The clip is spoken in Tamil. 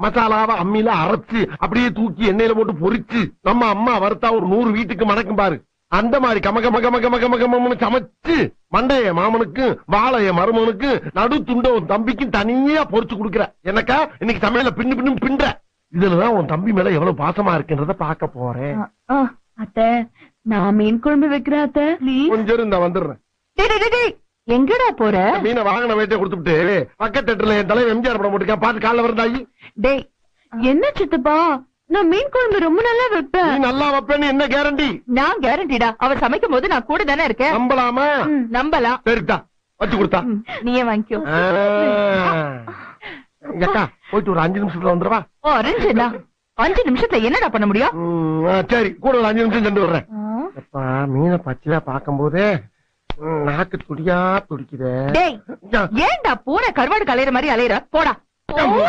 மசாலாவை அம்மியில அரைச்சு அப்படியே தூக்கி எண்ணெயில போட்டு பொரிச்சு நம்ம அம்மா வறுத்தா ஒரு 100 வீட்டுக்கு மணக்கும் பாரு. அந்த மாதிரி கமகமகமகமகம சமைச்சு மண்டைய மாமனுக்கு வாழைய மருமனுக்கு நடு துண்ட உன் தம்பிக்கும் தனியா பொரிச்சு கொடுக்குற. எனக்கா இன்னைக்கு சமையல பின்னு பின்னு பின்ற. இதுலதான் உன் தம்பி மேல எவ்வளவு பாசமா இருக்குன்றத பாக்க போறேன். அத்தை நான் மீன் குழம்பு வைக்கிறேன் அத்தை. கொஞ்சம் இருந்தா வந்துடுறேன். எங்கடா போற? மீனை வாங்கின வேட்டை கொடுத்துட்டு பக்கத்து தேட்டர்ல என் தலைவர் எம்ஜிஆர் படம் போட்டுருக்கேன், பாத்து காலைல வரந்தாயி. டேய் என்ன சித்தப்பா, நான் மீன் குழம்பு ரொம்ப நல்லா வைப்பேன். நீ நல்லா வைப்பேன்னு என்ன கேரண்டி? நான் கேரண்டிடா, அவர் சமைக்கும் போது நான் கூட தானே இருக்கேன். நம்பலாமா? நம்பலாம். சரிதா வச்சு கொடுத்தா நீயே வாங்கிக்கோ. அக்கா போயிட்டு ஒரு 5 நிமிஷத்துல வந்துருவா. 5 நிமிஷத்துல என்னடா பண்ண முடியும்? சரி கூட ஒரு 5 நிமிஷம் சென்று வர்றேன். மீனை பச்சையா பாக்கும் போதே நாக்கு துடியா துடிக்குதே. ஏன்டா பூனை கருவாடு கலையிற மாதிரி அலையிற? போடா.